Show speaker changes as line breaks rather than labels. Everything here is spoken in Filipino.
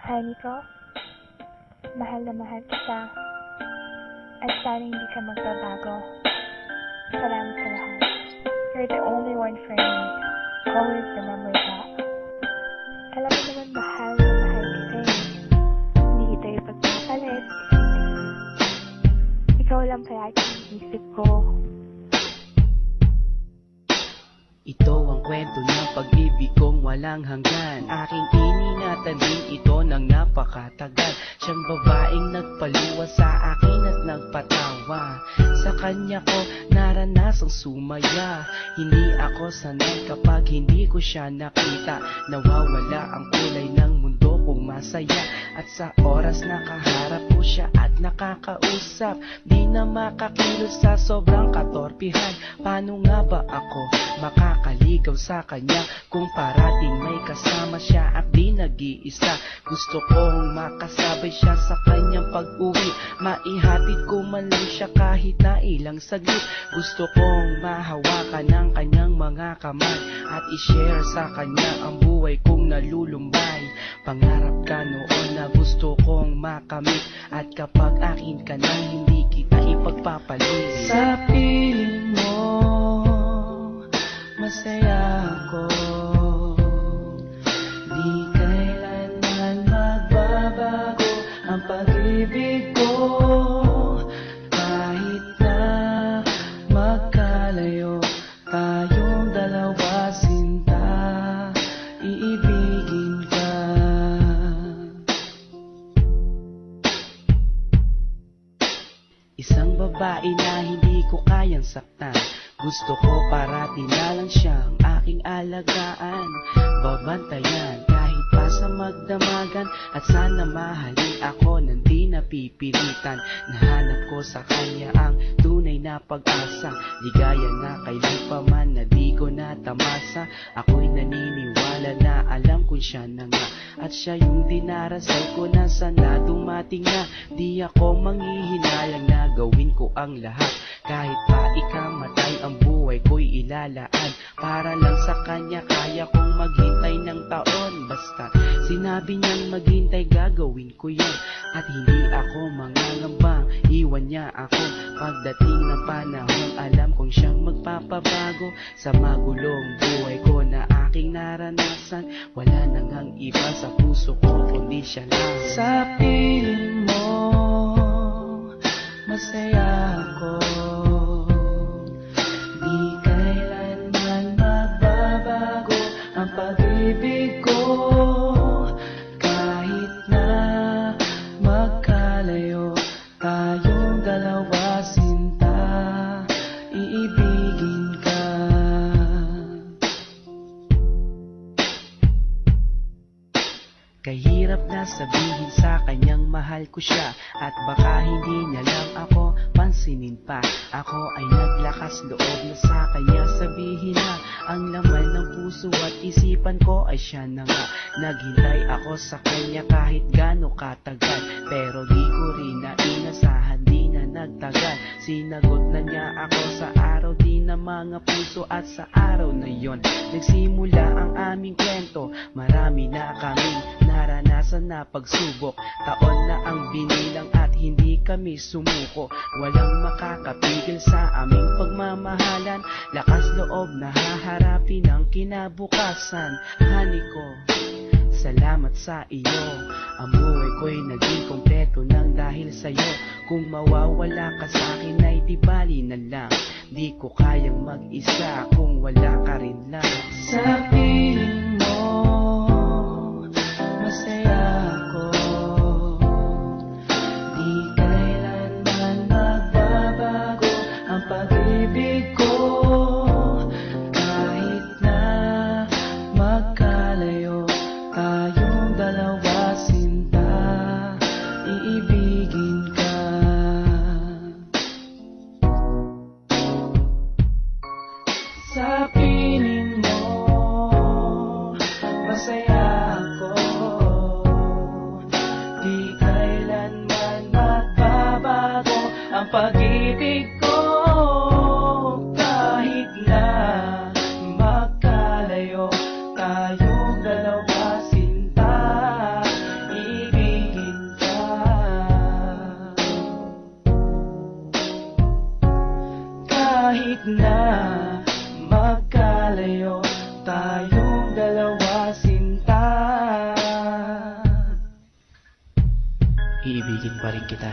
Honey ko, mahal na mahal kita. At sana hindi ka magbabago. Salamat sa lahat. You're the only one for me. Always remember that. Alam mo naman mahal na mahal kita eh. Hindi kita ipagpapalit. Ikaw lang palagi ang isip ko.
Ito ang kwento ng pag-ibig kong walang hanggan. Aking iningatan din ito ng napakatagal. Siyang babaeng nagpaluwa sa akin at nagpatawa. Sa kanya ko naranasang sumaya. Hindi ako sanay kapag hindi ko siya nakita. Nawawala ang kulay ng mundo kong masaya. At sa oras nakaharap ko siya at nakakausap, di na makakilos sa sobrang katorpihan. Paano nga ba ako makakaligaw sa kanya kung parating may kasama siya at di nag-iisa? Gusto kong makasabay siya sa kanyang pag-uwi, maihatid ko man lang siya kahit na ilang saglit. Gusto kong mahawakan ng kanyang mga kamay at i-share sa kanya ang buhay kong nalulumbay. Pangarap ka noon na gusto kong makamit, at kapag akin ka na hindi kita ipagpapalit. Sa piling mo masaya ako, di kailanman magbabago ang pag-ibig ko. Kahit na magkalayo tayong dalawa, sinta, iibigin ka. Isang babae na hindi ko kayang saktan. Gusto ko parati na lang siyang aking alagaan, babantayan kahit pa sa magdamagan. At sana mahalin ako nang di napipilitan. Nahanap ko sa kanya ang tunay na pag-asa, ligaya na kailan pa man na di ko natamasa. Ako'y naniniwala na alam kong siya na nga, at siya yung dinarasal ko na sana dumating na. Di ako manghihinayang na gawin ko ang lahat, kahit pa ikamatay ang buhay ko'y ilalaan. Para lang sa kanya kaya kong maghintay ng taon. Basta sinabi niyang maghintay gagawin ko yun. At hindi ako mangangambang iwan niya ako pagdating ng panahon. Alam kong siyang magpapabago sa magulong buhay ko na aking naranasan. Wala nang ang iba sa puso ko kundi siya lang. Sa piling mo masaya ako, di kailanman magbabago ang pag-ibig ko. Kahit na magkalayo tayong dalawa, sinta, iibigin ka. Kahirap na sabihin sa kanyang mahal ko siya, at baka hindi niya lang ako pansinin pa. Ako ay naglakas loob na sa kanya sabihin na ang laman ng puso at isipan ko ay siya na nga. Naghintay ako sa kanya kahit gaano katagal, pero di ko rin na inasahan, di na nagtagal. Sinagot na niya ako sa araw din ng mga puso, at sa araw na yon nagsimula ang aming kwento. Marami na kaming naranasan na pagsubok, taon na ang binilang at hindi kami sumuko. Walang makakapigil sa aming pagmamahalan, lakas loob na haharapin ang kinabukasan. Honey ko, salamat sa iyo, ang buhay ko'y naging kompleto nang dahil sa'yo. Kung mawawala ka sa'kin ay di bali na lang, di ko kayang mag-isa kung wala ka rin lang. Sa piling mo masaya ako, di kailanman magbabago ang pag-ibig ko. Kahit na magkalayo tayong dalawa, sinta, iibigin ka. Sa piling mo masaya ako, di kailanman magbabago ang pag-ibig ko. Kahit na magkalayo tayong dalawa, sinta, ibibigin pa rin kita.